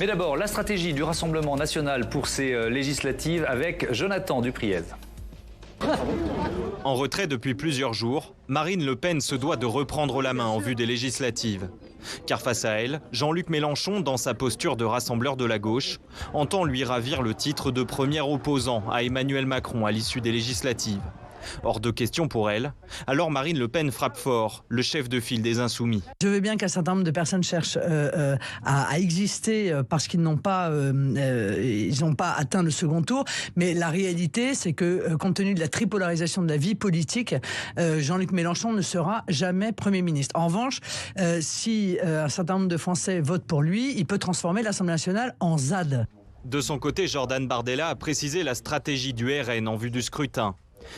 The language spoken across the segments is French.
Mais d'abord, la stratégie du Rassemblement national pour ces législatives avec Jonathan Dupriez. En retrait depuis plusieurs jours, Marine Le Pen se doit de reprendre la main en vue des législatives. Car face à elle, Jean-Luc Mélenchon, dans sa posture de rassembleur de la gauche, entend lui ravir le titre de premier opposant à Emmanuel Macron à l'issue des législatives. Hors de question pour elle, alors Marine Le Pen frappe fort, le chef de file des Insoumis. Je veux bien qu'un certain nombre de personnes cherchent à exister parce qu'ils n'ont pas atteint le second tour, mais la réalité c'est que compte tenu de la tripolarisation de la vie politique, Jean-Luc Mélenchon ne sera jamais Premier ministre. En revanche, si un certain nombre de Français votent pour lui, il peut transformer l'Assemblée nationale en ZAD. De son côté, Jordan Bardella a précisé la stratégie du RN en vue du scrutin.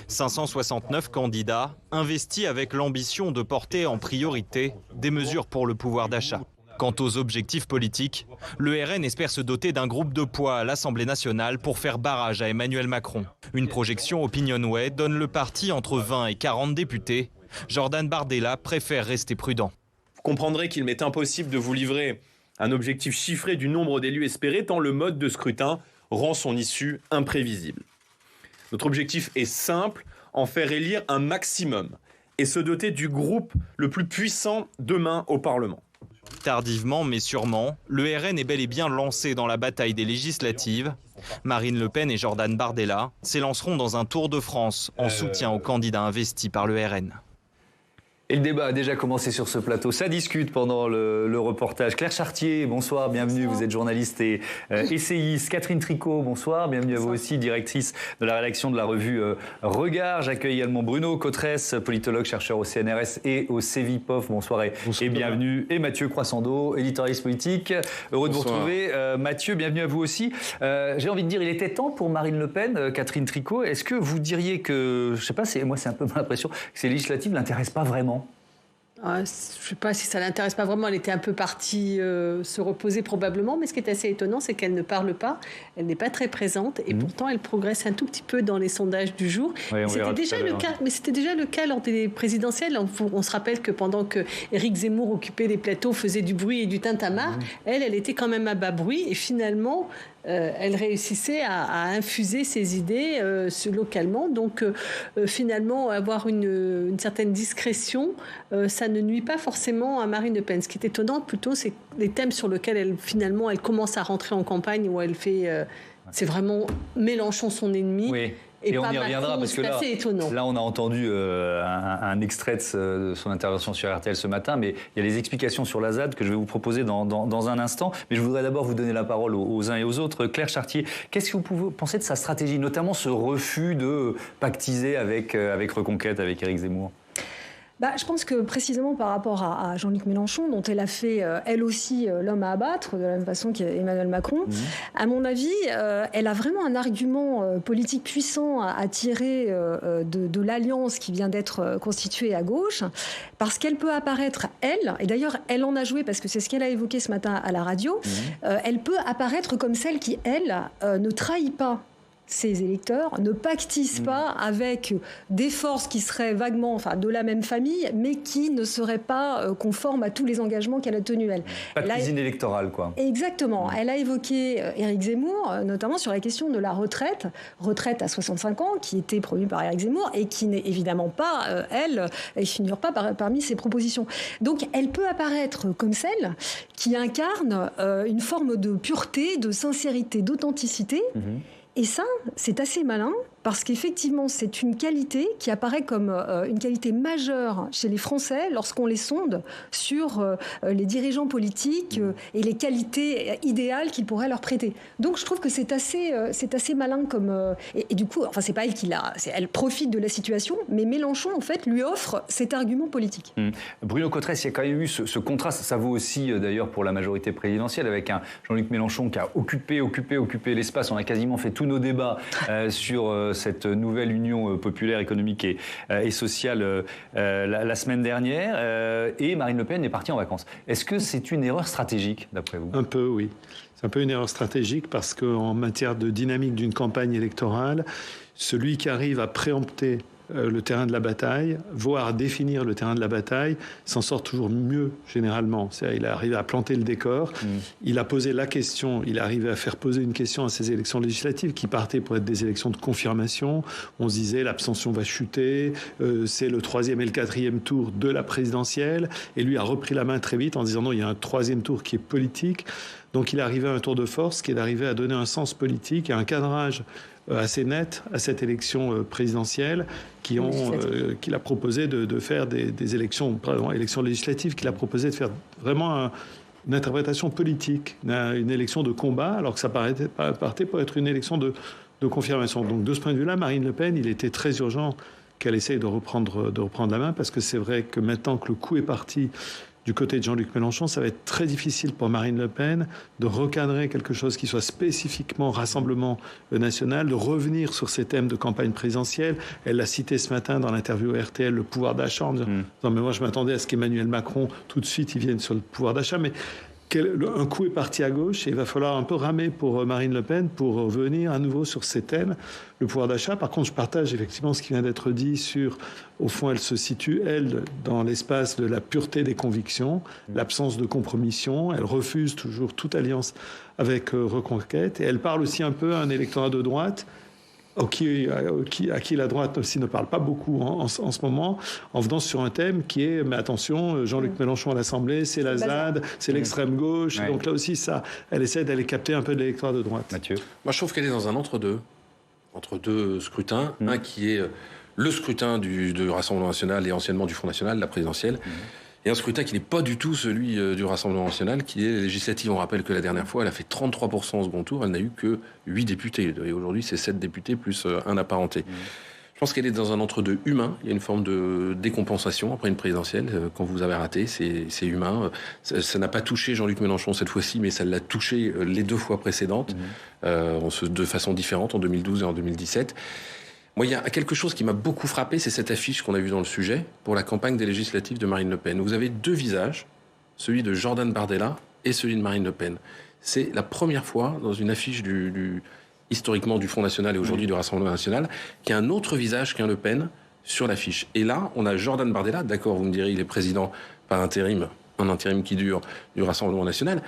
569 candidats investis avec l'ambition de porter en priorité des mesures pour le pouvoir d'achat. Quant aux objectifs politiques, le RN espère se doter d'un groupe de poids à l'Assemblée nationale pour faire barrage à Emmanuel Macron. Une projection Opinionway donne le parti entre 20 et 40 députés. Jordan Bardella préfère rester prudent. Vous comprendrez qu'il m'est impossible de vous livrer un objectif chiffré du nombre d'élus espérés tant le mode de scrutin rend son issue imprévisible. Notre objectif est simple, en faire élire un maximum et se doter du groupe le plus puissant demain au Parlement. Tardivement mais sûrement, le RN est bel et bien lancé dans la bataille des législatives. Marine Le Pen et Jordan Bardella s'élanceront dans un tour de France en soutien aux candidats investis par le RN. Et le débat a déjà commencé sur ce plateau. Ça discute pendant le reportage. Claire Chartier, bonsoir, bienvenue. Bonsoir. Vous êtes journaliste et essayiste. Catherine Tricot, bonsoir, bienvenue bonsoir. À vous aussi, directrice de la rédaction de la revue Regard. J'accueille également Bruno Cotresse, politologue, chercheur au CNRS et au CEVIPOF. Bonsoir et bienvenue. Et Mathieu Croissando, éditorialiste politique. Heureux de vous retrouver. Mathieu, bienvenue à vous aussi. J'ai envie de dire, il était temps pour Marine Le Pen, Catherine Tricot. Est-ce que vous diriez que, je sais pas, moi c'est un peu mon impression, que ces législatives ne l'intéressent pas vraiment? Je ne sais pas si ça ne l'intéresse pas vraiment. Elle était un peu partie se reposer probablement. Mais ce qui est assez étonnant, c'est qu'elle ne parle pas. Elle n'est pas très présente. Et pourtant, elle progresse un tout petit peu dans les sondages du jour. Oui, c'était déjà le cas. Mais c'était déjà le cas lors des présidentielles. On se rappelle que pendant que Éric Zemmour occupait les plateaux, faisait du bruit et du tintamarre, elle était quand même à bas bruit. Et finalement, elle réussissait à infuser ses idées localement. Donc, finalement, avoir une certaine discrétion, ça ne nuit pas forcément à Marine Le Pen. Ce qui est étonnant, plutôt, c'est les thèmes sur lesquels elle commence à rentrer en campagne, où elle fait... c'est vraiment Mélenchon son ennemi. Oui. Et on y reviendra parce que là, on a entendu un extrait de son intervention sur RTL ce matin, mais il y a les explications sur la ZAD que je vais vous proposer dans un instant. Mais je voudrais d'abord vous donner la parole aux uns et aux autres. Claire Chartier, qu'est-ce que vous pouvez penser de sa stratégie, notamment ce refus de pactiser avec Reconquête, avec Éric Zemmour? Je pense que précisément par rapport à Jean-Luc Mélenchon, dont elle a fait elle aussi l'homme à abattre, de la même façon qu'Emmanuel Macron, à mon avis, elle a vraiment un argument politique puissant à tirer de l'alliance qui vient d'être constituée à gauche, parce qu'elle peut apparaître, elle, et d'ailleurs elle en a joué parce que c'est ce qu'elle a évoqué ce matin à la radio, elle peut apparaître comme celle qui, elle, ne trahit pas ses électeurs, ne pactisent pas avec des forces qui seraient vaguement de la même famille, mais qui ne seraient pas conformes à tous les engagements qu'elle a tenus, elle. Pas de cuisine électorale, quoi. Exactement. Elle a évoqué Éric Zemmour, notamment sur la question de la retraite à 65 ans, qui était promue par Éric Zemmour et qui n'est évidemment pas, elle figure pas parmi ses propositions. Donc, elle peut apparaître comme celle qui incarne une forme de pureté, de sincérité, d'authenticité. Et ça, c'est assez malin, parce qu'effectivement, c'est une qualité qui apparaît comme une qualité majeure chez les Français lorsqu'on les sonde sur les dirigeants politiques et les qualités idéales qu'ils pourraient leur prêter. Donc, je trouve que c'est assez malin comme... et du coup, c'est pas elle qui l'a... Elle profite de la situation, mais Mélenchon, en fait, lui offre cet argument politique. Bruno Cotresse, il y a quand même eu ce contraste, ça vaut aussi d'ailleurs pour la majorité présidentielle, avec un Jean-Luc Mélenchon qui a occupé l'espace. On a quasiment fait tous nos débats sur cette nouvelle union populaire, économique et sociale la semaine dernière. Et Marine Le Pen est partie en vacances. Est-ce que c'est une erreur stratégique, d'après vous? Un peu, oui. C'est un peu une erreur stratégique parce qu'en matière de dynamique d'une campagne électorale, celui qui arrive à préempter le terrain de la bataille, voire définir le terrain de la bataille, s'en sort toujours mieux généralement. C'est-à-dire, il arrive à planter le décor, il a posé la question, il arrive à faire poser une question à ces élections législatives qui partaient pour être des élections de confirmation. On se disait l'abstention va chuter, c'est le 3e et le 4e tour de la présidentielle, et lui a repris la main très vite en disant non, il y a un 3e tour qui est politique. Donc il est arrivé à un tour de force qui est d'arriver à donner un sens politique et un cadrage assez net à cette élection présidentielle qu'il a proposé de faire des élections législatives, qu'il a proposé de faire vraiment une interprétation politique, une élection de combat, alors que ça partait pour être une élection de confirmation. Donc de ce point de vue-là, Marine Le Pen, il était très urgent qu'elle essaye de reprendre la main, parce que c'est vrai que maintenant que le coup est parti du côté de Jean-Luc Mélenchon, ça va être très difficile pour Marine Le Pen de recadrer quelque chose qui soit spécifiquement Rassemblement national, de revenir sur ces thèmes de campagne présidentielle. Elle l'a cité ce matin dans l'interview RTL, le pouvoir d'achat, en disant non, mais moi je m'attendais à ce qu'Emmanuel Macron, tout de suite, il vienne sur le pouvoir d'achat. Mais un coup est parti à gauche et il va falloir un peu ramer pour Marine Le Pen pour revenir à nouveau sur ces thèmes, le pouvoir d'achat. Par contre, je partage effectivement ce qui vient d'être dit sur, au fond, elle se situe, elle, dans l'espace de la pureté des convictions, l'absence de compromission. Elle refuse toujours toute alliance avec Reconquête, et elle parle aussi un peu à un électorat de droite à qui la droite aussi ne parle pas beaucoup en ce moment, en venant sur un thème qui est, mais attention, Jean-Luc Mélenchon à l'Assemblée, c'est la ZAD, c'est l'extrême gauche. Ouais. Donc là aussi, elle essaie d'aller capter un peu de l'électorat de droite. Mathieu. Moi, je trouve qu'elle est dans un entre-deux scrutins. Un qui est le scrutin du Rassemblement national et anciennement du Front national, la présidentielle. Et un scrutin qui n'est pas du tout celui du Rassemblement national, qui est législatif. On rappelle que la dernière fois, elle a fait 33% au second tour, elle n'a eu que 8 députés. Et aujourd'hui, c'est 7 députés plus un apparenté. Je pense qu'elle est dans un entre-deux humain. Il y a une forme de décompensation après une présidentielle. Quand vous avez raté, c'est humain. Ça n'a pas touché Jean-Luc Mélenchon cette fois-ci, mais ça l'a touché les 2 fois précédentes, de façon différente, en 2012 et en 2017. Moi, il y a quelque chose qui m'a beaucoup frappé, c'est cette affiche qu'on a vue dans le sujet pour la campagne des législatives de Marine Le Pen. Vous avez 2 visages, celui de Jordan Bardella et celui de Marine Le Pen. C'est la première fois dans une affiche historiquement du Front national et aujourd'hui du Rassemblement national qu'il y a un autre visage qu'un Le Pen sur l'affiche. Et là, on a Jordan Bardella, d'accord, vous me direz, il est président par intérim, un intérim qui dure, du Rassemblement national,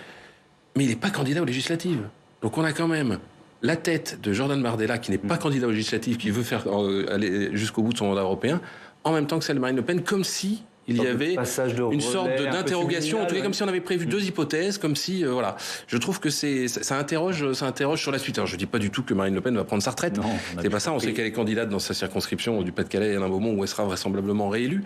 mais il n'est pas candidat aux législatives. Donc on a quand même la tête de Jordan Bardella, qui n'est pas candidat aux législatives, qui veut faire aller jusqu'au bout de son mandat européen, en même temps que celle de Marine Le Pen, comme si il y avait une sorte d'interrogation, en tout cas comme si on avait prévu 2 hypothèses, comme si, voilà. Je trouve que ça interroge sur la suite. Alors je dis pas du tout que Marine Le Pen va prendre sa retraite. Non, c'est pas ça. On sait qu'elle est candidate dans sa circonscription du Pas-de-Calais à un moment où elle sera vraisemblablement réélue.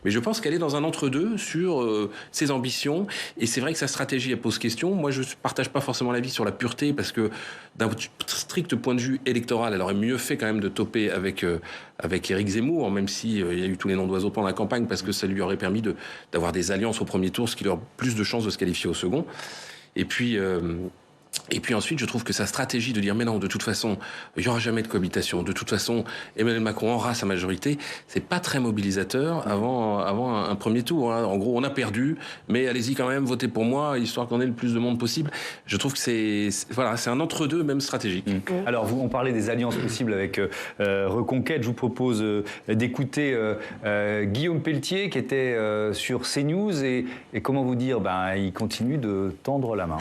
Mais je pense qu'elle est dans un entre-deux sur ses ambitions. Et c'est vrai que sa stratégie, elle pose question. Moi, je partage pas forcément l'avis sur la pureté, parce que d'un strict point de vue électoral, elle aurait mieux fait quand même de toper avec Éric Zemmour, même s'il y a eu tous les noms d'oiseaux pendant la campagne, parce que ça lui aurait permis d'avoir des alliances au premier tour, ce qui lui aurait plus de chances de se qualifier au second. Et puis ensuite, je trouve que sa stratégie de dire mais non, de toute façon, il n'y aura jamais de cohabitation, de toute façon, Emmanuel Macron aura sa majorité, c'est pas très mobilisateur avant un premier tour. Hein. En gros, on a perdu, mais allez-y quand même, votez pour moi, histoire qu'on ait le plus de monde possible. Je trouve que c'est un entre-deux, même stratégique. Alors, on parlait des alliances possibles avec Reconquête. Je vous propose d'écouter Guillaume Pelletier, qui était sur CNews, et comment vous dire, il continue de tendre la main.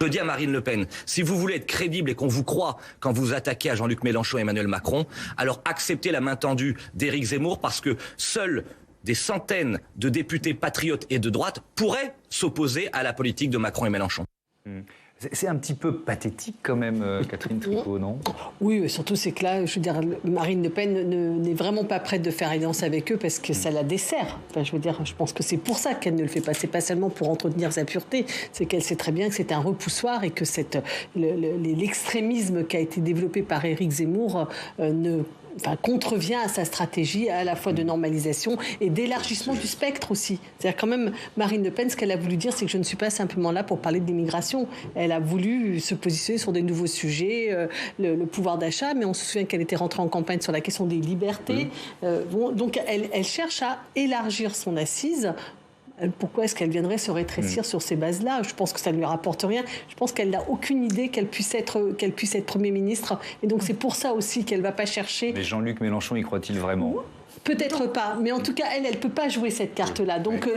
Je dis à Marine Le Pen, si vous voulez être crédible et qu'on vous croit quand vous attaquez à Jean-Luc Mélenchon et Emmanuel Macron, alors acceptez la main tendue d'Éric Zemmour, parce que seuls des centaines de députés patriotes et de droite pourraient s'opposer à la politique de Macron et Mélenchon. C'est un petit peu pathétique quand même, Catherine Tricot, non ? Oui, surtout c'est que là, je veux dire, Marine Le Pen n'est vraiment pas prête de faire alliance avec eux parce que ça la dessert. Enfin, je veux dire, je pense que c'est pour ça qu'elle ne le fait pas. C'est pas seulement pour entretenir sa pureté, c'est qu'elle sait très bien que c'est un repoussoir et que l'extrémisme qui a été développé par Éric Zemmour contrevient à sa stratégie à la fois de normalisation et d'élargissement du spectre aussi. C'est-à-dire quand même, Marine Le Pen, ce qu'elle a voulu dire, c'est que je ne suis pas simplement là pour parler de l'immigration. Elle a voulu se positionner sur des nouveaux sujets, le pouvoir d'achat, mais on se souvient qu'elle était rentrée en campagne sur la question des libertés. Donc elle cherche à élargir son assise Pourquoi est-ce qu'elle viendrait se rétrécir sur ces bases-là? Je pense que ça ne lui rapporte rien. Je pense qu'elle n'a aucune idée qu'elle puisse être Premier ministre. Et donc c'est pour ça aussi qu'elle ne va pas chercher... Mais Jean-Luc Mélenchon, y croit-il vraiment? Peut-être pas, mais en tout cas, elle ne peut pas jouer cette carte-là. Donc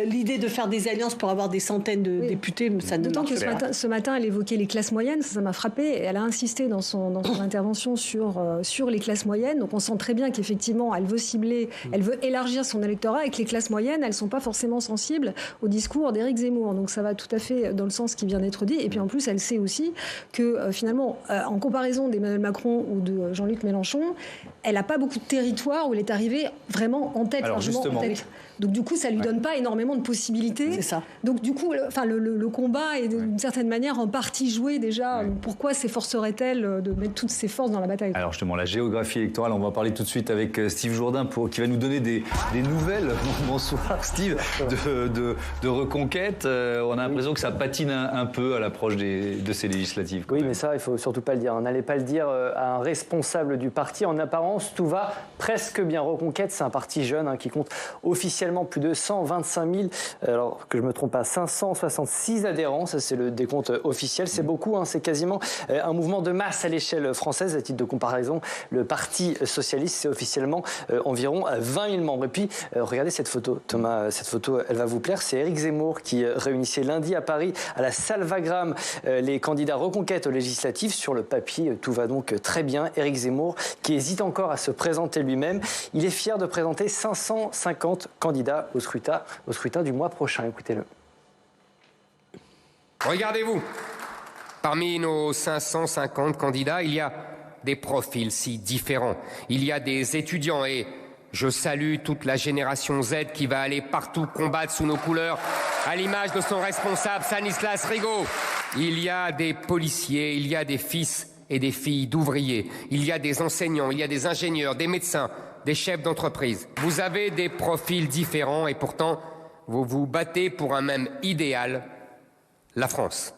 l'idée de faire des alliances pour avoir des centaines de députés, ça ne D'autant marche que pas. ce matin, elle évoquait les classes moyennes, ça m'a frappé. Et elle a insisté dans son intervention sur les classes moyennes. Donc on sent très bien qu'effectivement, elle veut cibler, elle veut élargir son électorat et que les classes moyennes, elles ne sont pas forcément sensibles au discours d'Éric Zemmour. Donc ça va tout à fait dans le sens qui vient d'être dit. Et puis en plus, elle sait aussi que finalement, en comparaison d'Emmanuel Macron ou de Jean-Luc Mélenchon, elle n'a pas beaucoup de territoire où elle est arrivée vraiment en tête, largement en tête. Donc du coup, ça lui donne pas énormément de possibilités. C'est ça. Donc du coup, le combat est d'une certaine manière en partie joué déjà. Pourquoi s'efforcerait-elle de mettre toutes ses forces dans la bataille? Alors justement, la géographie électorale, on va en parler tout de suite avec Steve Jourdain qui va nous donner des nouvelles. Bonsoir Steve, de Reconquête. On a l'impression que ça patine un peu à l'approche de ces législatives. Oui, mais ça, il faut surtout pas le dire. N'allez pas le dire à un responsable du parti. En apparence, tout va presque bien. Reconquête, c'est un parti jeune qui compte officiellement plus de 125 000, alors que je me trompe pas, 566 adhérents. Ça, c'est le décompte officiel. C'est beaucoup, c'est quasiment un mouvement de masse à l'échelle française. À titre de comparaison, le Parti socialiste, c'est officiellement environ 20 000 membres. Et puis, regardez cette photo, Thomas. Cette photo, elle va vous plaire. C'est Éric Zemmour qui réunissait lundi à Paris, à la salle Wagram, les candidats Reconquête aux législatives. Sur le papier, tout va donc très bien. Éric Zemmour, qui hésite encore à se présenter lui-même, il est fier de présenter 550 candidats au scrutin du mois prochain. Écoutez-le. Regardez-vous, parmi nos 550 candidats, il y a des profils si différents. Il y a des étudiants et je salue toute la génération Z qui va aller partout combattre sous nos couleurs, à l'image de son responsable Stanislas Rigaud. Il y a des policiers, il y a des fils et des filles d'ouvriers, il y a des enseignants, il y a des ingénieurs, des médecins, des chefs d'entreprise. Vous avez des profils différents et pourtant, vous vous battez pour un même idéal, la France.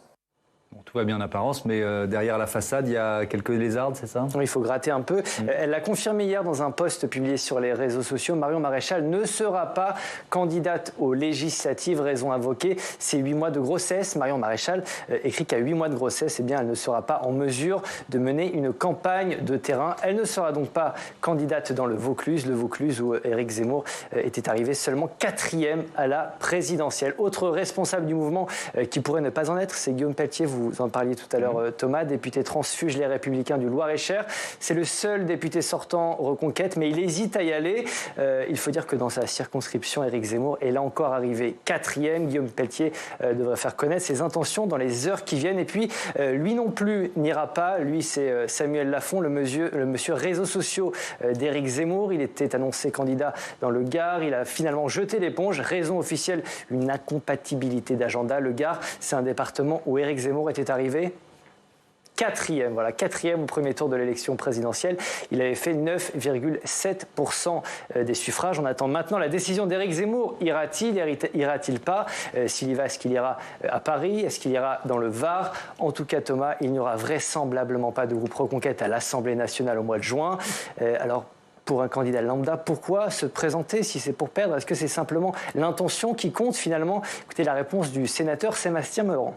Bon, tout va bien en apparence, mais derrière la façade, il y a quelques lézardes, c'est ça? Il faut gratter un peu. Elle l'a confirmé hier dans un post publié sur les réseaux sociaux. Marion Maréchal ne sera pas candidate aux législatives. Raison invoquée, c'est 8 mois de grossesse. Marion Maréchal écrit qu'à 8 mois de grossesse, elle ne sera pas en mesure de mener une campagne de terrain. Elle ne sera donc pas candidate dans le Vaucluse où Éric Zemmour était arrivé seulement 4e à la présidentielle. Autre responsable du mouvement qui pourrait ne pas en être, c'est Guillaume Pelletier. Vous en parliez tout à l'heure, Thomas, député transfuge Les Républicains du Loir-et-Cher. C'est le seul député sortant Reconquête, mais il hésite à y aller. Il faut dire que dans sa circonscription, Éric Zemmour est là encore arrivé 4e. Guillaume Pelletier devrait faire connaître ses intentions dans les heures qui viennent. Et puis, lui non plus n'ira pas. Lui, c'est Samuel Lafont, le monsieur réseaux sociaux d'Éric Zemmour. Il était annoncé candidat dans le Gard. Il a finalement jeté l'éponge. Raison officielle, une incompatibilité d'agenda. Le Gard, c'est un département où Éric Zemmour était arrivé 4e au premier tour de l'élection présidentielle. Il avait fait 9,7% des suffrages. On attend maintenant la décision d'Éric Zemmour. Ira-t-il pas? S'il y va, est-ce qu'il ira à Paris? Est-ce qu'il ira dans le Var? En tout cas, Thomas, il n'y aura vraisemblablement pas de groupe Reconquête à l'Assemblée nationale au mois de juin. Alors, pour un candidat lambda, pourquoi se présenter si c'est pour perdre? Est-ce que c'est simplement l'intention qui compte finalement? Écoutez la réponse du sénateur Sébastien Meurant.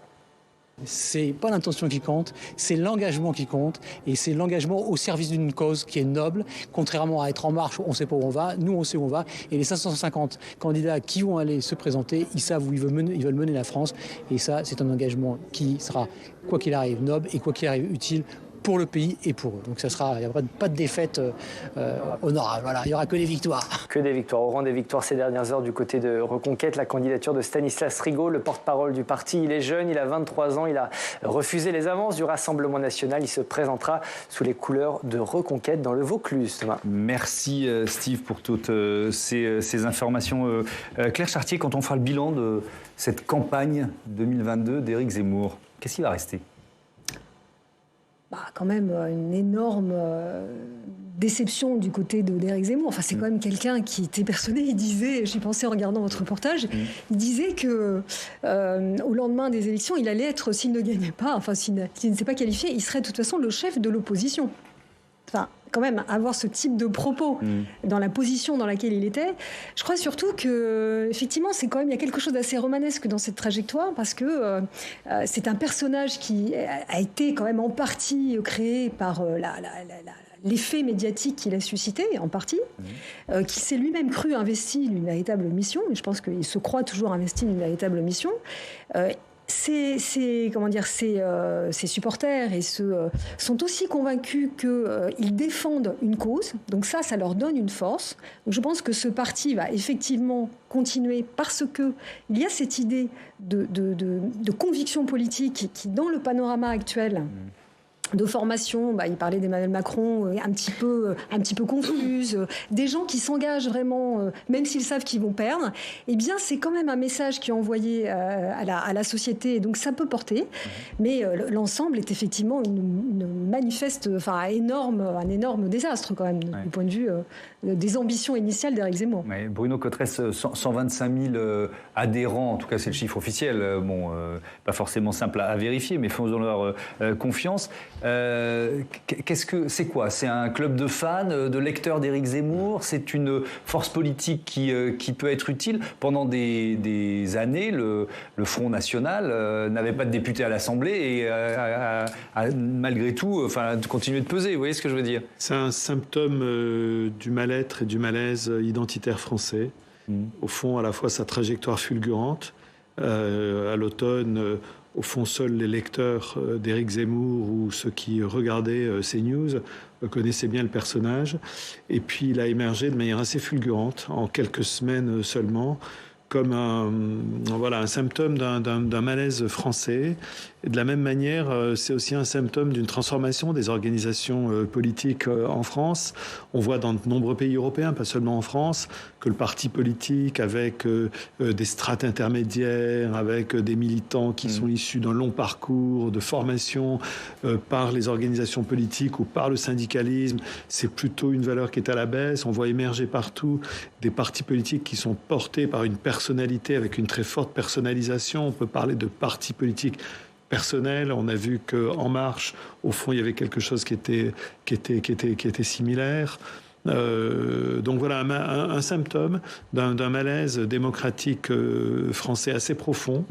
C'est pas l'intention qui compte, c'est l'engagement qui compte, et c'est l'engagement au service d'une cause qui est noble, contrairement à être en marche, on sait pas où on va, nous on sait où on va, et les 550 candidats qui vont aller se présenter, ils savent où ils veulent mener la France, et ça c'est un engagement qui sera, quoi qu'il arrive, noble, et quoi qu'il arrive, utile pour le pays et pour eux. Donc ça sera, il n'y aura pas de défaite honorable. Voilà, il n'y aura que des victoires. Que des victoires. Au rang des victoires ces dernières heures du côté de Reconquête, la candidature de Stanislas Rigaud, le porte-parole du parti. Il est jeune, il a 23 ans, il a refusé les avances du Rassemblement national. Il se présentera sous les couleurs de Reconquête dans le Vaucluse. Thomas. Merci Steve pour toutes ces informations. Claire Chartier, quand on fera le bilan de cette campagne 2022 d'Éric Zemmour, qu'est-ce qui va rester? Quand même une énorme déception du côté d'Éric Zemmour. Enfin, c'est quand même quelqu'un qui était persuadé. Il disait, j'y pensais en regardant votre reportage, il disait que au lendemain des élections, il allait être, s'il ne gagnait pas, enfin s'il ne s'est pas qualifié, il serait de toute façon le chef de l'opposition. Enfin, quand même avoir ce type de propos dans la position dans laquelle il était. Je crois surtout que, effectivement, c'est quand même, il y a quelque chose d'assez romanesque dans cette trajectoire, parce que c'est un personnage qui a été quand même en partie créé par l'effet médiatique qu'il a suscité, en partie, qui s'est lui-même cru investi d'une véritable mission, et je pense qu'il se croit toujours investi d'une véritable mission. Ses supporters sont aussi convaincus qu'ils défendent une cause, donc ça leur donne une force. Donc je pense que ce parti va effectivement continuer, parce que il y a cette idée de conviction politique qui, dans le panorama actuel, de formation, il parlait d'Emmanuel Macron, un petit peu confuse, des gens qui s'engagent vraiment, même s'ils savent qu'ils vont perdre, eh bien c'est quand même un message qui est envoyé à la société, et donc ça peut porter, mais l'ensemble est effectivement un énorme désastre quand même, du point de vue des ambitions initiales d'Éric Zemmour. Ouais, Bruno Cotresse, 125 000 adhérents, en tout cas c'est le chiffre officiel, pas forcément simple à vérifier, mais faisons-leur confiance. C'est quoi? C'est un club de fans, de lecteurs d'Éric Zemmour? C'est une force politique qui peut être utile? Pendant des années, le Front National n'avait pas de député à l'Assemblée et a malgré tout continué de peser. Vous voyez ce que je veux dire? C'est un symptôme du mal-être et du malaise identitaire français. Au fond, à la fois sa trajectoire fulgurante, à l'automne, au fond, seuls les lecteurs d'Éric Zemmour ou ceux qui regardaient CNews connaissaient bien le personnage. Et puis, il a émergé de manière assez fulgurante, en quelques semaines seulement, comme un symptôme d'un malaise français. Et de la même manière, c'est aussi un symptôme d'une transformation des organisations politiques en France. On voit dans de nombreux pays européens, pas seulement en France, que le parti politique, avec des strates intermédiaires, avec des militants qui sont issus d'un long parcours de formation par les organisations politiques ou par le syndicalisme, c'est plutôt une valeur qui est à la baisse. On voit émerger partout des partis politiques qui sont portés par une personnalité avec une très forte personnalisation. On peut parler de partis politiques personnels. On a vu qu'En Marche, au fond, il y avait quelque chose qui était similaire. Donc voilà un symptôme d'un malaise démocratique français assez profond.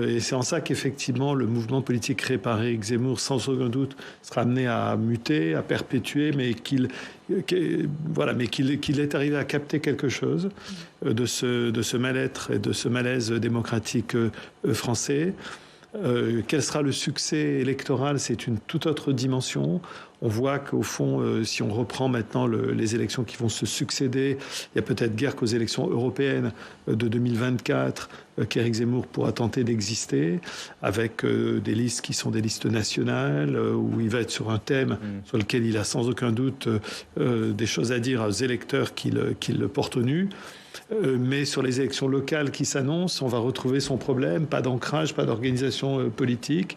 Et c'est en ça qu'effectivement le mouvement politique créé par Éric Zemmour, sans aucun doute, sera amené à muter, à perpétuer, mais qu'il est arrivé à capter quelque chose de ce mal-être et de ce malaise démocratique français. Quel sera le succès électoral? C'est une toute autre dimension. On voit qu'au fond, si on reprend maintenant les élections qui vont se succéder, il y a peut-être guère qu'aux élections européennes de 2024 qu'Éric Zemmour pourra tenter d'exister, avec des listes qui sont des listes nationales, où il va être sur un thème sur lequel il a sans aucun doute des choses à dire aux électeurs qui le portent au nu. Mais sur les élections locales qui s'annoncent, on va retrouver son problème, pas d'ancrage, pas d'organisation politique.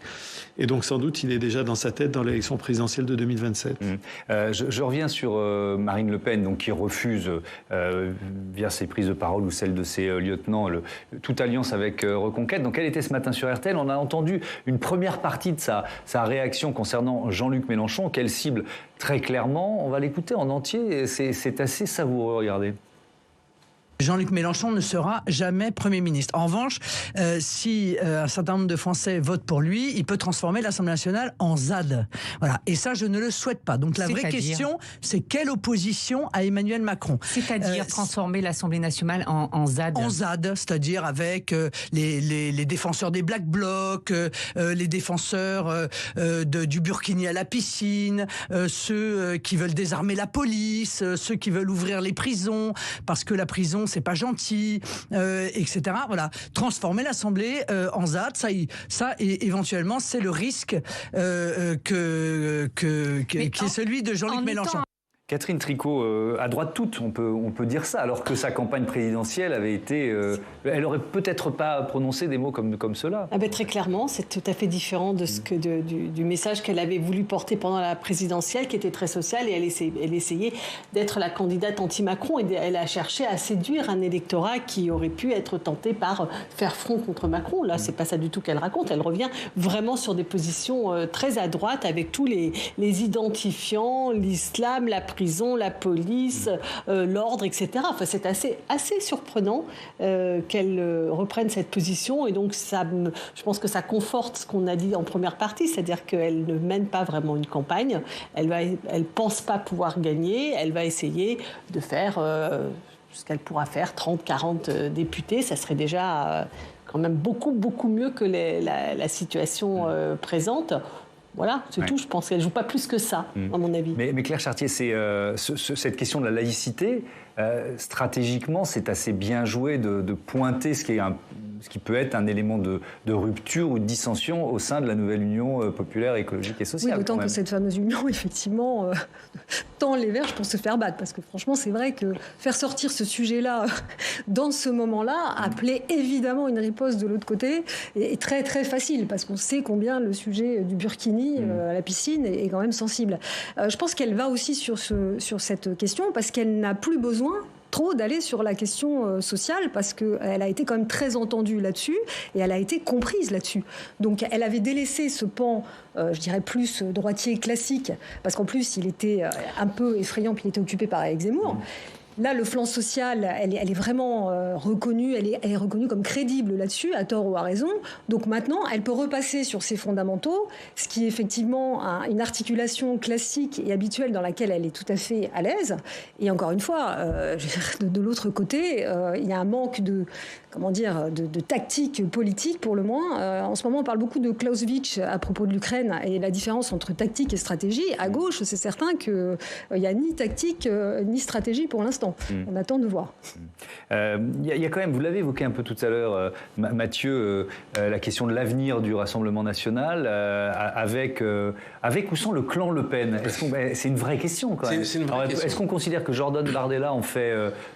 Et donc sans doute, il est déjà dans sa tête dans l'élection présidentielle de 2027. Je reviens sur Marine Le Pen, donc, qui refuse, via ses prises de parole ou celles de ses lieutenants, toute alliance avec Reconquête. Donc elle était ce matin sur RTL. On a entendu une première partie de sa réaction concernant Jean-Luc Mélenchon, qu'elle cible très clairement. On va l'écouter en entier. C'est assez savoureux, regardez. Jean-Luc Mélenchon ne sera jamais Premier ministre. En revanche, si un certain nombre de Français votent pour lui, il peut transformer l'Assemblée nationale en ZAD. Voilà. Et ça, je ne le souhaite pas. Donc la vraie question, c'est quelle opposition à Emmanuel Macron? C'est-à-dire transformer l'Assemblée nationale en ZAD? En ZAD, c'est-à-dire avec les défenseurs des Black Blocs, les défenseurs du burkini à la piscine, ceux qui veulent désarmer la police, ceux qui veulent ouvrir les prisons, parce que la prison, c'est pas gentil, etc. Voilà, transformer l'Assemblée en ZAD, ça éventuellement, c'est le risque qui est celui de Jean-Luc Mélenchon. Catherine Tricot, à droite toute, on peut dire ça, alors que sa campagne présidentielle avait été... elle aurait peut-être pas prononcé des mots comme cela. Ah ben, très clairement, c'est tout à fait différent de ce que du message qu'elle avait voulu porter pendant la présidentielle, qui était très social, et elle essayait d'être la candidate anti-Macron, et elle a cherché à séduire un électorat qui aurait pu être tenté par faire front contre Macron. Là, c'est pas ça du tout qu'elle raconte. Elle revient vraiment sur des positions très à droite, avec tous les identifiants, l'islam, la prison, la police, l'ordre, etc. Enfin, c'est assez surprenant qu'elle reprenne cette position, et donc je pense que ça conforte ce qu'on a dit en première partie, c'est-à-dire qu'elle ne mène pas vraiment une campagne, elle pense pas pouvoir gagner, elle va essayer de faire ce qu'elle pourra faire, 30, 40 députés, ça serait déjà quand même beaucoup, beaucoup mieux que la situation présente. Voilà, c'est tout, je pense qu'elle ne joue pas plus que ça, à mon avis. Mais Claire Chartier, c'est cette question de la laïcité, stratégiquement, c'est assez bien joué de pointer ce qui peut être un élément de rupture ou de dissension au sein de la nouvelle Union populaire, écologique et sociale. Oui, d'autant que cette fameuse union, effectivement, tend les Verts, je pense, se faire battre. Parce que franchement, c'est vrai que faire sortir ce sujet-là dans ce moment-là appelait évidemment une riposte de l'autre côté, et très, très facile, parce qu'on sait combien le sujet du burkini à la piscine est quand même sensible. Je pense qu'elle va aussi sur cette question, parce qu'elle n'a plus besoin trop d'aller sur la question sociale, parce qu'elle a été quand même très entendue là-dessus et elle a été comprise là-dessus. Donc elle avait délaissé ce pan, je dirais plus droitier classique, parce qu'en plus il était un peu effrayant, puis il était occupé par Éric Zemmour. Là, le flanc social, elle est vraiment reconnue, elle est reconnue comme crédible là-dessus, à tort ou à raison. Donc maintenant, elle peut repasser sur ses fondamentaux, ce qui est effectivement une articulation classique et habituelle dans laquelle elle est tout à fait à l'aise. Et encore une fois, de l'autre côté, il y a un manque de tactique politique pour le moins. En ce moment, on parle beaucoup de Clausewitz à propos de l'Ukraine et la différence entre tactique et stratégie. À gauche, c'est certain qu'il n'y a ni tactique ni stratégie pour l'instant. On attend de voir. Il y a quand même, vous l'avez évoqué un peu tout à l'heure, Mathieu, la question de l'avenir du Rassemblement national, avec ou sans le clan Le Pen. C'est une vraie question quand même. Est-ce qu'on considère que Jordan Bardella en fait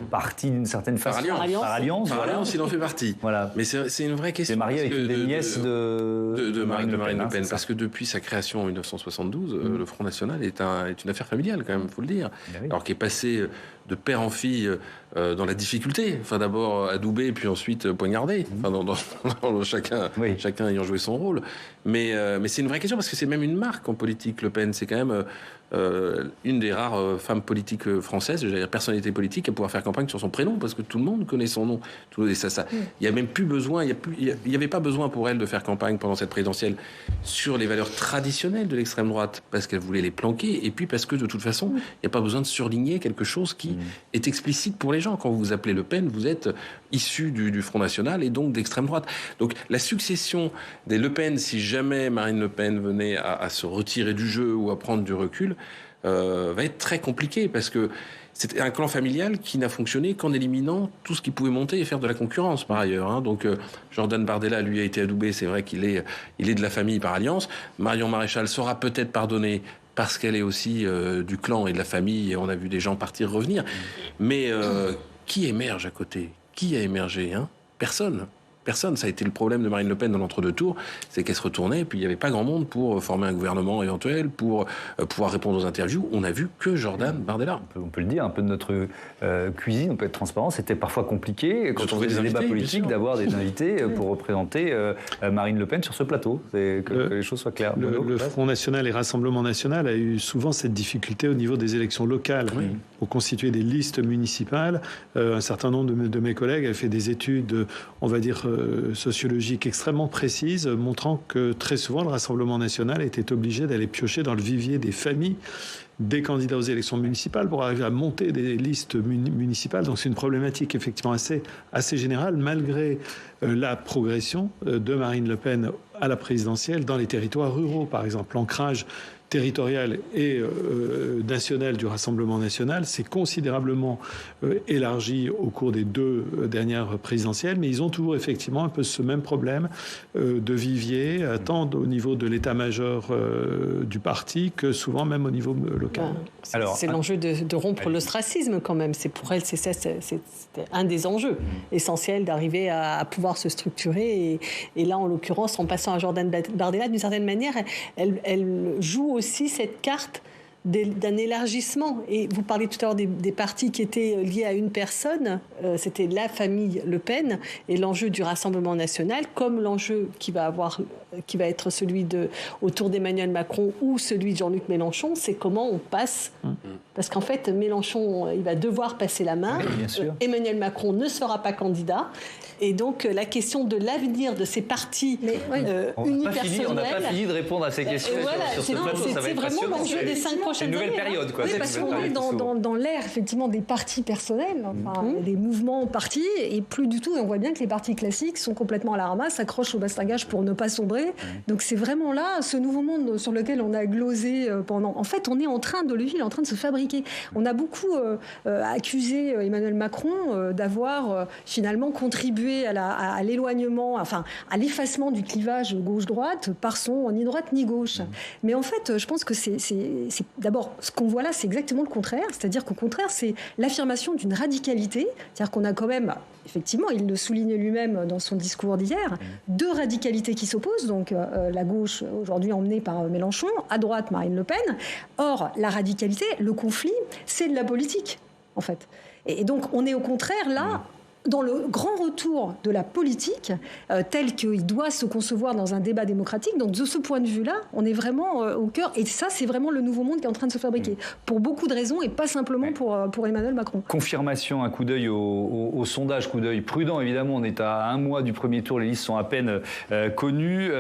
partie d'une certaine façon? Par alliance, il en fait partie. Voilà. Mais c'est une vraie question. C'est marié avec une des nièces de Marine Le Pen. Parce que depuis sa création en 1972, le Front National est une affaire familiale, quand même, il faut le dire. Alors qui est passé de père en fille dans la difficulté. Enfin, d'abord adoubé, puis ensuite poignardé. Enfin, chacun ayant joué son rôle. Mais c'est une vraie question, parce que c'est même une marque en politique, Le Pen. C'est quand même une des rares femmes politiques françaises, j'allais dire personnalité politique, à pouvoir faire campagne sur son prénom, parce que tout le monde connaît son nom. Il n'y a même plus besoin, il n'y avait pas besoin pour elle de faire campagne pendant cette présidentielle sur les valeurs traditionnelles de l'extrême droite, parce qu'elle voulait les planquer, et puis parce que de toute façon, il n'y a pas besoin de surligner quelque chose qui est explicite pour les gens. Quand vous vous appelez Le Pen, vous êtes issu du Front National et donc d'extrême droite. Donc la succession des Le Pen, si jamais Marine Le Pen venait à se retirer du jeu ou à prendre du recul, va être très compliqué, parce que c'est un clan familial qui n'a fonctionné qu'en éliminant tout ce qui pouvait monter et faire de la concurrence par ailleurs. Donc Jordan Bardella, lui, a été adoubé, c'est vrai qu'il est de la famille par alliance. Marion Maréchal sera peut-être pardonnée parce qu'elle est aussi du clan et de la famille, et on a vu des gens partir, revenir. Mais qui émerge à côté? Qui a émergé? Personne. Personne. Ça a été le problème de Marine Le Pen dans l'entre-deux tours, c'est qu'elle se retournait et puis il n'y avait pas grand monde pour former un gouvernement éventuel, pour pouvoir répondre aux interviews. On n'a vu que Jordan Bardella. On peut le dire, un peu de notre cuisine, on peut être transparent. C'était parfois compliqué, quand on faisait des débats politiques, d'avoir des invités pour représenter Marine Le Pen sur ce plateau. Que les choses soient claires. Le Front National et Rassemblement National a eu souvent cette difficulté au niveau des élections locales. Pour constituer des listes municipales, un certain nombre de mes collègues avaient fait des études, on va dire, sociologiques extrêmement précises, montrant que très souvent le Rassemblement national était obligé d'aller piocher dans le vivier des familles des candidats aux élections municipales pour arriver à monter des listes municipales. Donc c'est une problématique effectivement assez générale, malgré la progression de Marine Le Pen à la présidentielle dans les territoires ruraux, par exemple. L'ancrage territorial et national du Rassemblement national s'est considérablement élargi au cours des deux dernières présidentielles, mais ils ont toujours effectivement un peu ce même problème de vivier, tant au niveau de l'état-major du parti que souvent même au niveau local. locales. C'est l'enjeu de rompre l'ostracisme quand même. C'est pour elle, c'était un des enjeux essentiels d'arriver à pouvoir se structurer. Et là, en l'occurrence, en passant à Jordan Bardella, d'une certaine manière, elle joue aussi cette carte d'un élargissement. Et vous parliez tout à l'heure des partis qui étaient liés à une personne, c'était la famille Le Pen, et l'enjeu du Rassemblement national, comme l'enjeu qui va être celui autour d'Emmanuel Macron ou celui de Jean-Luc Mélenchon, c'est comment on passe. Parce qu'en fait, Mélenchon, il va devoir passer la main. Oui, bien sûr. Emmanuel Macron ne sera pas candidat. Et donc, la question de l'avenir de ces partis unipersonnels... On n'a pas fini de répondre à ces questions sur ce plateau. Ça va être passionnant. C'est vraiment l'enjeu des 5 prochaines années. C'est une nouvelle période, quoi. Oui, parce qu'on est dans l'ère, effectivement, des partis personnels, des mouvements partis, et plus du tout. Et on voit bien que les partis classiques sont complètement à la ramasse, s'accrochent au bastingage pour ne pas sombrer. Donc, c'est vraiment là, ce nouveau monde sur lequel on a glosé pendant... En fait, on est en train de le vivre, en train de se fabriquer. On a beaucoup accusé Emmanuel Macron d'avoir finalement contribué à l'éloignement, enfin à l'effacement du clivage gauche-droite par son ni droite ni gauche. Mais en fait, je pense que c'est d'abord ce qu'on voit là, c'est exactement le contraire. C'est-à-dire qu'au contraire, c'est l'affirmation d'une radicalité. C'est-à-dire qu'on a quand même, effectivement, il le souligne lui-même dans son discours d'hier, deux radicalités qui s'opposent. Donc la gauche aujourd'hui emmenée par Mélenchon, à droite Marine Le Pen. Or, la radicalité, le conflit, c'est de la politique, en fait. Et donc, on est au contraire là dans le grand retour de la politique tel qu'il doit se concevoir dans un débat démocratique. Donc de ce point de vue-là, on est vraiment au cœur. Et ça, c'est vraiment le nouveau monde qui est en train de se fabriquer. Pour beaucoup de raisons et pas simplement pour Emmanuel Macron. Confirmation, un coup d'œil au sondage, coup d'œil prudent évidemment. On est à un mois du premier tour, les listes sont à peine connues.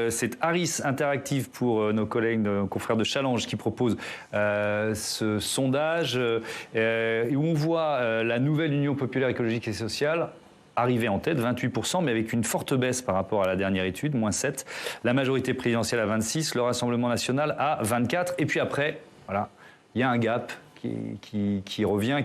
C'est Harris Interactive pour nos collègues, nos confrères de Challenge qui propose ce sondage où on voit la nouvelle Union populaire écologique et sociale arrivé en tête, 28%, mais avec une forte baisse par rapport à la dernière étude, moins 7. La majorité présidentielle à 26, le Rassemblement national à 24. Et puis après, voilà, il y a un gap qui revient,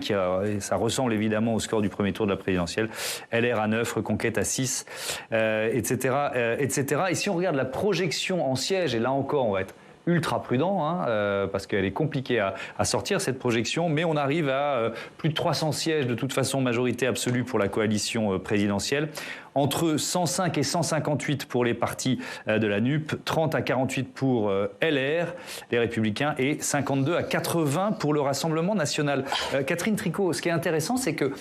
ça ressemble évidemment au score du premier tour de la présidentielle. LR à 9, Reconquête à 6, etc., etc. Et si on regarde la projection en sièges, et là encore, on va être ultra prudent, parce qu'elle est compliquée à sortir, cette projection, mais on arrive à plus de 300 sièges, de toute façon, majorité absolue pour la coalition présidentielle. Entre 105 et 158 pour les partis de la NUP, 30 à 48 pour LR, les Républicains, et 52 à 80 pour le Rassemblement national. Catherine Tricot, ce qui est intéressant, c'est que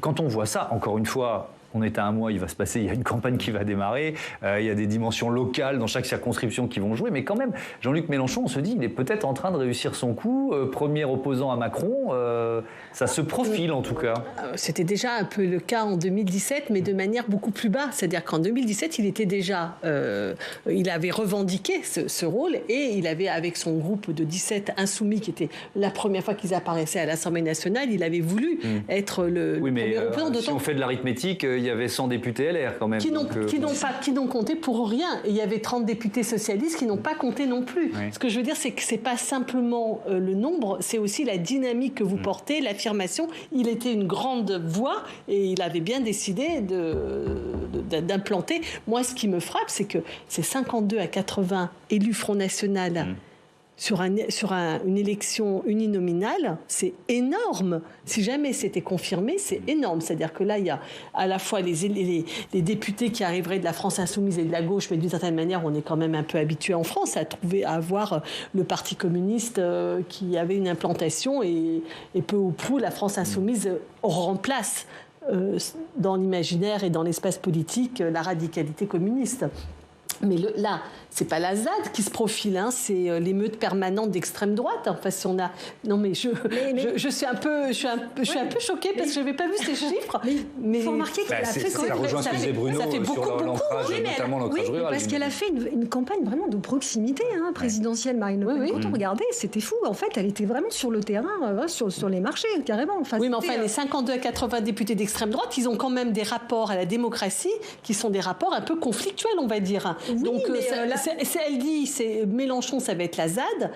quand on voit ça, encore une fois, on est à un mois, il y a une campagne qui va démarrer, il y a des dimensions locales dans chaque circonscription qui vont jouer, mais quand même, Jean-Luc Mélenchon, on se dit, il est peut-être en train de réussir son coup, premier opposant à Macron, ça se profile en tout cas. C'était déjà un peu le cas en 2017, mais de manière beaucoup plus basse, c'est-à-dire qu'en 2017, il était déjà, il avait revendiqué ce rôle, et il avait, avec son groupe de 17 insoumis, qui était la première fois qu'ils apparaissaient à l'Assemblée nationale, il avait voulu être le premier opposant. Si on fait de l'arithmétique, il y avait 100 députés LR quand même. Qui n'ont compté pour rien. Et il y avait 30 députés socialistes qui n'ont pas compté non plus. Oui. Ce que je veux dire, c'est que ce n'est pas simplement le nombre, c'est aussi la dynamique que vous portez, l'affirmation. Il était une grande voix et il avait bien décidé d'implanter. Moi, ce qui me frappe, c'est que ces 52 à 80 élus Front National sur une élection uninominale, c'est énorme. Si jamais c'était confirmé, c'est énorme. C'est-à-dire que là, il y a à la fois les députés qui arriveraient de la France insoumise et de la gauche, mais d'une certaine manière, on est quand même un peu habitué en France à avoir le Parti communiste qui avait une implantation et peu ou prou, la France insoumise remplace dans l'imaginaire et dans l'espace politique la radicalité communiste. Mais là, c'est pas la ZAD qui se profile, c'est l'émeute permanente d'extrême droite. Enfin, si on a, non mais je suis un peu choquée parce que je n'avais pas vu ces chiffres. Mais il faut remarquer qu'elle a fait quand même. Ça rejoint ce que disait Bruno sur l'ancrage, notamment l'ancrage rural. Parce qu'elle a fait une campagne vraiment de proximité présidentielle, Marine Le Pen. Quand on regardait, c'était fou. En fait, elle était vraiment sur le terrain, sur les marchés, carrément. Enfin, oui, mais enfin, les 52 à 80 députés d'extrême droite, ils ont quand même des rapports à la démocratie qui sont des rapports un peu conflictuels, on va dire. Oui, donc, elle dit, Mélenchon, ça va être la ZAD.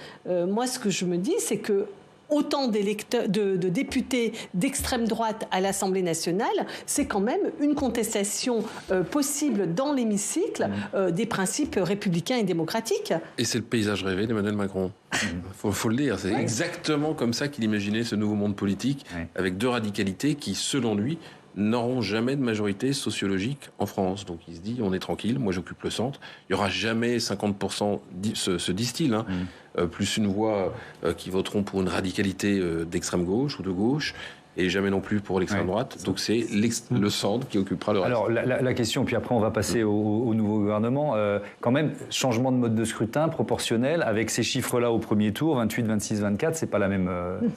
Moi, ce que je me dis, c'est que autant de députés d'extrême droite à l'Assemblée nationale, c'est quand même une contestation possible dans l'hémicycle des principes républicains et démocratiques. Et c'est le paysage rêvé d'Emmanuel Macron. Faut le dire, c'est exactement comme ça qu'il imaginait ce nouveau monde politique, avec deux radicalités qui, selon lui, n'auront jamais de majorité sociologique en France. Donc il se dit, on est tranquille, moi j'occupe le centre, il n'y aura jamais 50%, se disent-ils, plus une voix qui voteront pour une radicalité d'extrême gauche ou de gauche, et jamais non plus pour l'extrême droite. Donc c'est le centre qui occupera le reste. Alors la question, puis après on va passer au nouveau gouvernement, quand même, changement de mode de scrutin proportionnel, avec ces chiffres-là au premier tour, 28, 26, 24, c'est pas la même,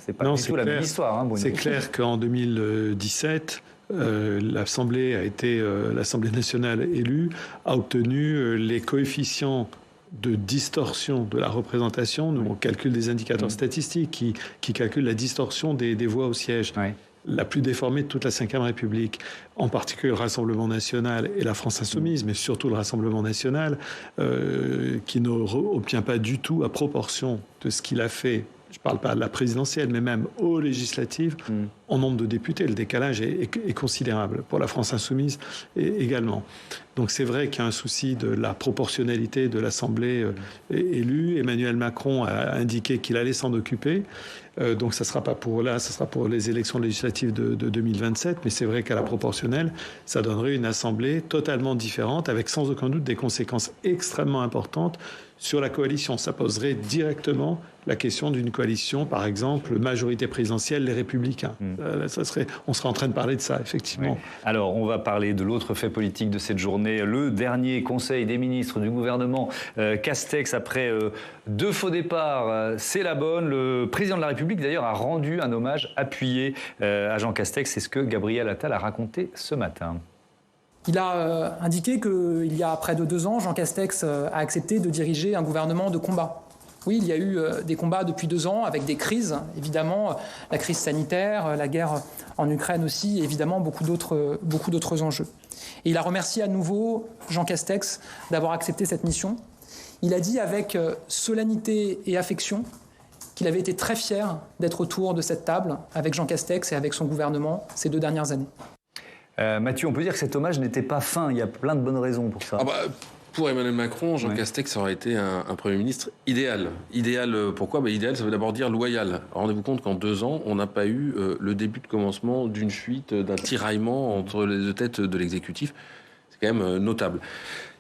c'est pas du tout la même histoire. Bruno. C'est clair qu'en 2017, l'Assemblée nationale élue a obtenu les coefficients de distorsion de la représentation. Nous, on calcule des indicateurs statistiques qui calculent la distorsion des voix au siège. La plus déformée de toute la Ve République, en particulier le Rassemblement national et la France insoumise, mais surtout le Rassemblement national, qui n'obtient pas du tout à proportion de ce qu'il a fait. Je ne parle pas de la présidentielle, mais même aux législatives, en nombre de députés. Le décalage est considérable pour la France insoumise également. Donc c'est vrai qu'il y a un souci de la proportionnalité de l'Assemblée élue. Emmanuel Macron a indiqué qu'il allait s'en occuper. Donc ça ne sera pas pour là, ça sera pour les élections législatives de 2027. Mais c'est vrai qu'à la proportionnelle, ça donnerait une Assemblée totalement différente, avec sans aucun doute des conséquences extrêmement importantes sur la coalition. Ça poserait directement la question d'une coalition, par exemple, majorité présidentielle, les Républicains. On serait en train de parler de ça, effectivement. Oui. Alors, on va parler de l'autre fait politique de cette journée, le dernier conseil des ministres du gouvernement Castex, après 2 faux départs, c'est la bonne. Le président de la République, d'ailleurs, a rendu un hommage appuyé à Jean Castex. C'est ce que Gabriel Attal a raconté ce matin. Il a indiqué qu'il y a près de 2 ans, Jean Castex a accepté de diriger un gouvernement de combat. Oui, il y a eu des combats depuis 2 ans, avec des crises, évidemment, la crise sanitaire, la guerre en Ukraine aussi, et évidemment beaucoup d'autres enjeux. Et il a remercié à nouveau Jean Castex d'avoir accepté cette mission. Il a dit avec solennité et affection qu'il avait été très fier d'être autour de cette table avec Jean Castex et avec son gouvernement ces 2 dernières années. Mathieu, on peut dire que cet hommage n'était pas fin. Il y a plein de bonnes raisons pour ça. Pour Emmanuel Macron, Jean Castex aurait été un Premier ministre idéal. Idéal, pourquoi ? Idéal, ça veut d'abord dire loyal. Rendez-vous compte qu'en 2 ans, on n'a pas eu le début de commencement d'une fuite, d'un tiraillement entre les 2 têtes de l'exécutif. C'est quand même notable.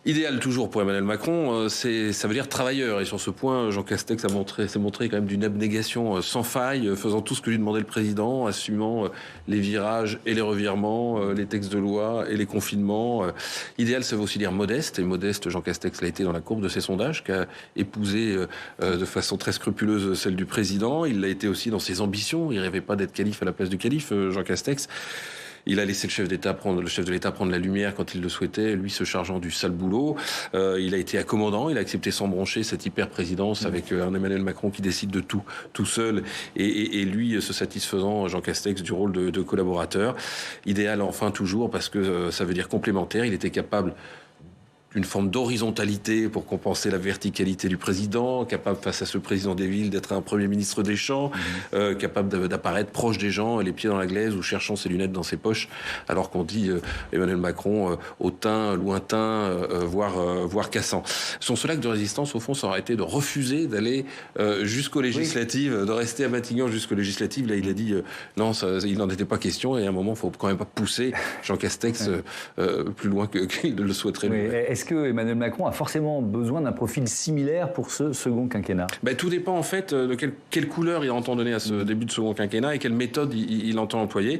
Idéal toujours pour Emmanuel Macron, ça veut dire travailleur. Et sur ce point, Jean Castex s'est montré quand même d'une abnégation sans faille, faisant tout ce que lui demandait le président, assumant les virages et les revirements, les textes de loi et les confinements. Idéal, ça veut aussi dire modeste. Et modeste, Jean Castex l'a été dans la courbe de ses sondages, qu'a épousé de façon très scrupuleuse celle du président. Il l'a été aussi dans ses ambitions. Il rêvait pas d'être calife à la place du calife, Jean Castex. Il a laissé le chef de l'État prendre la lumière quand il le souhaitait, lui se chargeant du sale boulot. Il a été accommodant, il a accepté sans broncher cette hyper-présidence avec un Emmanuel Macron qui décide de tout seul et lui se satisfaisant, Jean Castex, du rôle de collaborateur. Idéal enfin toujours parce que ça veut dire complémentaire. Il était capable d'une forme d'horizontalité pour compenser la verticalité du président, capable face à ce président des villes d'être un Premier ministre des champs, capable d'apparaître proche des gens, les pieds dans la glaise ou cherchant ses lunettes dans ses poches, alors qu'on dit Emmanuel Macron hautain, lointain, voire cassant. Son seul acte de résistance, au fond, ça aurait été de refuser d'aller jusqu'aux législatives, de rester à Matignon jusqu'aux législatives. Là, il a dit non, il n'en était pas question, et à un moment, il ne faut quand même pas pousser Jean Castex plus loin qu'il ne le souhaiterait. Est-ce que Emmanuel Macron a forcément besoin d'un profil similaire pour ce second quinquennat ? Tout dépend en fait de quelle couleur il entend donner à ce début de second quinquennat et quelle méthode il entend employer.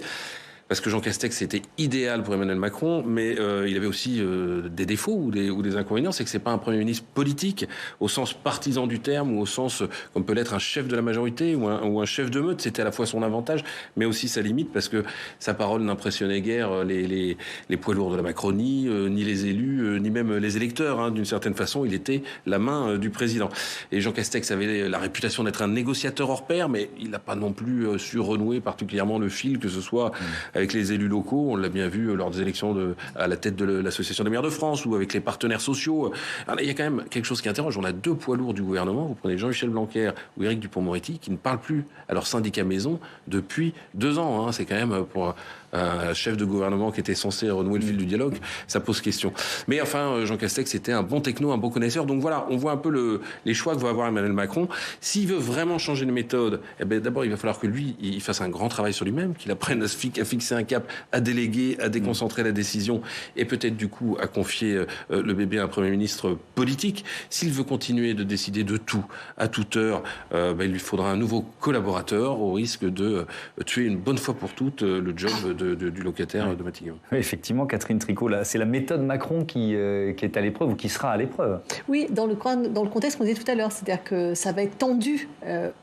Parce que Jean Castex était idéal pour Emmanuel Macron, mais il avait aussi des défauts ou des inconvénients. C'est que c'est pas un Premier ministre politique au sens partisan du terme ou au sens comme peut l'être un chef de la majorité ou un chef de meute. C'était à la fois son avantage, mais aussi sa limite, parce que sa parole n'impressionnait guère les poids lourds de la Macronie, ni les élus, ni même les électeurs. D'une certaine façon, il était la main du président. Et Jean Castex avait la réputation d'être un négociateur hors pair, mais il n'a pas non plus su renouer particulièrement le fil, que ce soit avec les élus locaux. On l'a bien vu lors des élections à la tête de l'Association des maires de France ou avec les partenaires sociaux. Alors, il y a quand même quelque chose qui interroge. On a 2 poids lourds du gouvernement. Vous prenez Jean-Michel Blanquer ou Éric Dupond-Moretti qui ne parlent plus à leur syndicat maison depuis 2 ans. C'est quand même pour un chef de gouvernement qui était censé renouer le fil du dialogue, ça pose question. Mais enfin, Jean Castex était un bon techno, un bon connaisseur. Donc voilà, on voit un peu les choix que va avoir Emmanuel Macron. S'il veut vraiment changer de méthode, d'abord, il va falloir que lui, il fasse un grand travail sur lui-même, qu'il apprenne à fixer un cap, à déléguer, à déconcentrer la décision et peut-être du coup à confier le bébé à un Premier ministre politique. S'il veut continuer de décider de tout, à toute heure, il lui faudra un nouveau collaborateur au risque de tuer une bonne fois pour toutes le job du locataire de Matignon. Oui, effectivement, Catherine Tricot, là, c'est la méthode Macron qui est à l'épreuve ou qui sera à l'épreuve. Oui, dans le contexte qu'on disait tout à l'heure, c'est-à-dire que ça va être tendu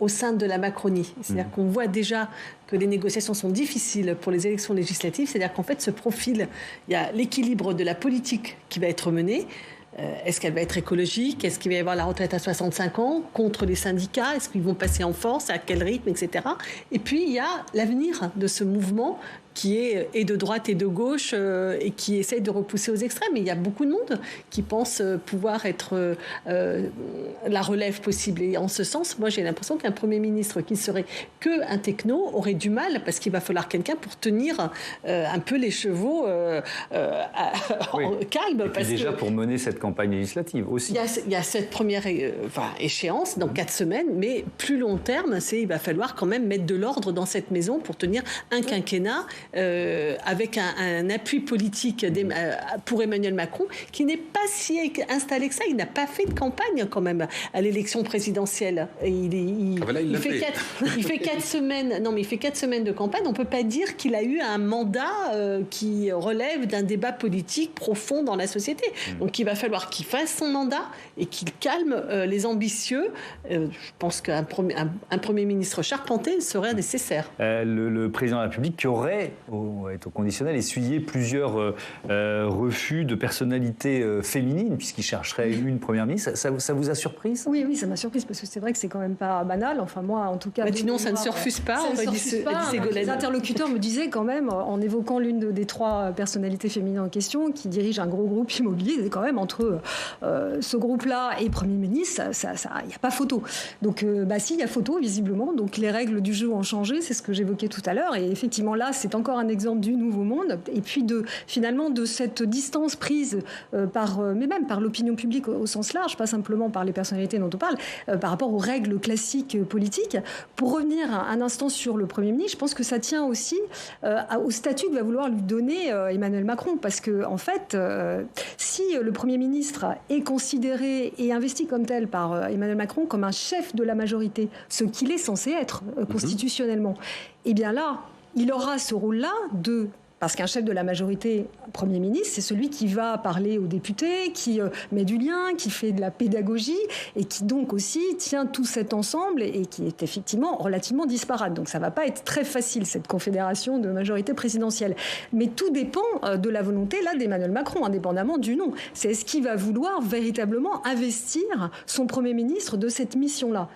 au sein de la Macronie. C'est-à-dire qu'on voit déjà que les négociations sont difficiles pour les élections législatives. C'est-à-dire qu'en fait, ce profil, il y a l'équilibre de la politique qui va être menée. Est-ce qu'elle va être écologique? Est-ce qu'il va y avoir la retraite à 65 ans contre les syndicats? Est-ce qu'ils vont passer en force? À quel rythme, etc. Et puis, il y a l'avenir de ce mouvement qui est et de droite et de gauche et qui essaye de repousser aux extrêmes. Et il y a beaucoup de monde qui pense pouvoir être la relève possible. Et en ce sens, moi, j'ai l'impression qu'un Premier ministre qui serait qu'un techno aurait du mal parce qu'il va falloir quelqu'un pour tenir un peu les chevaux calmes. Et déjà pour mener cette campagne législative aussi. Il y a cette première échéance dans 4 semaines, mais plus long terme, il va falloir quand même mettre de l'ordre dans cette maison pour tenir un quinquennat avec un appui politique pour Emmanuel Macron qui n'est pas si installé que ça. Il n'a pas fait de campagne quand même à l'élection présidentielle. Il fait 4 semaines. Non, mais il fait 4 semaines de campagne. On ne peut pas dire qu'il a eu un mandat qui relève d'un débat politique profond dans la société. Donc il va falloir qu'il fasse son mandat et qu'il calme les ambitieux. Je pense qu'un Premier ministre charpenté serait nécessaire. Le président de la République qui aurait, au conditionnel, essuyé plusieurs refus de personnalités féminines, puisqu'il chercherait une première ministre. Ça vous a surprise? Oui, ça m'a surprise, parce que c'est vrai que c'est quand même pas banal. Enfin, moi, en tout cas... Sinon, ça ne se refuse pas. Les interlocuteurs me disaient quand même, en évoquant l'une des 3 personnalités féminines en question, qui dirige un gros groupe immobilier, c'est quand même entre ce groupe-là et Premier ministre, il n'y a pas photo. Donc, si, il y a photo, visiblement. Donc, les règles du jeu ont changé, c'est ce que j'évoquais tout à l'heure. Et effectivement, là, c'est encore un exemple du nouveau monde. Et puis, finalement, de cette distance prise mais même par l'opinion publique au sens large, pas simplement par les personnalités dont on parle, par rapport aux règles classiques politiques. Pour revenir un instant sur le Premier ministre, je pense que ça tient aussi au statut que va vouloir lui donner Emmanuel Macron. Parce que, en fait, si le Premier ministre est considéré et investi comme tel par Emmanuel Macron comme un chef de la majorité, ce qu'il est censé être constitutionnellement, eh bien là, il aura ce rôle-là parce qu'un chef de la majorité, Premier ministre, c'est celui qui va parler aux députés, qui met du lien, qui fait de la pédagogie et qui donc aussi tient tout cet ensemble et qui est effectivement relativement disparate. Donc ça ne va pas être très facile, cette confédération de majorité présidentielle. Mais tout dépend de la volonté là d'Emmanuel Macron, indépendamment du nom. C'est est-ce qu'il va vouloir véritablement investir son Premier ministre de cette mission-là?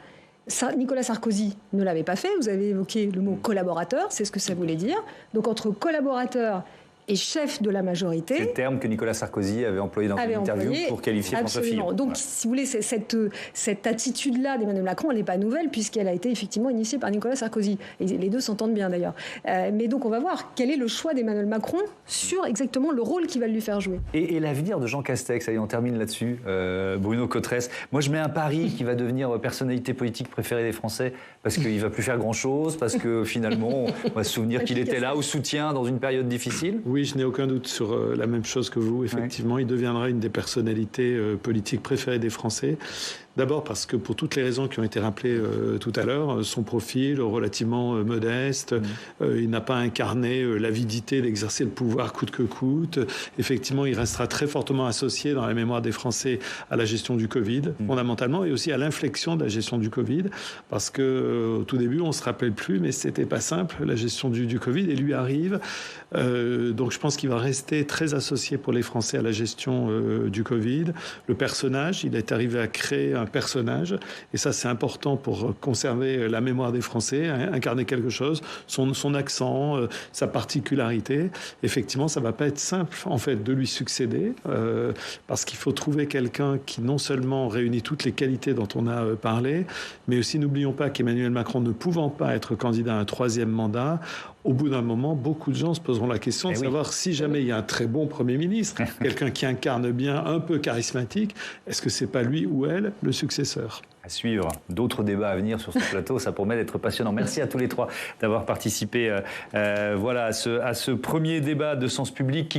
Nicolas Sarkozy ne l'avait pas fait. Vous avez évoqué le mot collaborateur, c'est ce que ça voulait dire. Donc entre collaborateur et chef de la majorité. C'est le terme que Nicolas Sarkozy avait employé dans une interview pour qualifier François Fillon. Donc, si vous voulez, cette attitude-là d'Emmanuel Macron, elle n'est pas nouvelle puisqu'elle a été effectivement initiée par Nicolas Sarkozy. Et les deux s'entendent bien d'ailleurs. Mais donc, on va voir quel est le choix d'Emmanuel Macron sur exactement le rôle qu'il va lui faire jouer. Et l'avenir de Jean Castex, allez, on termine là-dessus. Bruno Cotresse. Moi, je mets un pari qui va devenir personnalité politique préférée des Français parce qu'il ne va plus faire grand-chose, parce que finalement, on va se souvenir qu'il était là au soutien dans une période difficile. Oui, je n'ai aucun doute sur la même chose que vous. Effectivement, il deviendra une des personnalités politiques préférées des Français. D'abord parce que pour toutes les raisons qui ont été rappelées tout à l'heure, son profil relativement modeste, il n'a pas incarné l'avidité d'exercer le pouvoir coûte que coûte. Effectivement, il restera très fortement associé dans la mémoire des Français à la gestion du Covid, fondamentalement, et aussi à l'inflexion de la gestion du Covid, parce que au tout début, on se rappelle plus, mais c'était pas simple la gestion du Covid, et lui arrive. Donc, je pense qu'il va rester très associé pour les Français à la gestion du Covid. Le personnage, il est arrivé à créer un personnage. Et ça, c'est important pour conserver la mémoire des Français, incarner quelque chose, son accent, sa particularité. Effectivement, ça ne va pas être simple, en fait, de lui succéder, parce qu'il faut trouver quelqu'un qui non seulement réunit toutes les qualités dont on a parlé, mais aussi, n'oublions pas qu'Emmanuel Macron, ne pouvant pas être candidat à un 3e mandat, au bout d'un moment, beaucoup de gens se poseront la question de savoir si jamais il y a un très bon Premier ministre, quelqu'un qui incarne bien, un peu charismatique, est-ce que c'est pas lui ou elle le successeur ? À suivre. D'autres débats à venir sur ce plateau, ça promet d'être passionnant. Merci à tous les trois d'avoir participé à ce premier débat de Sens Public.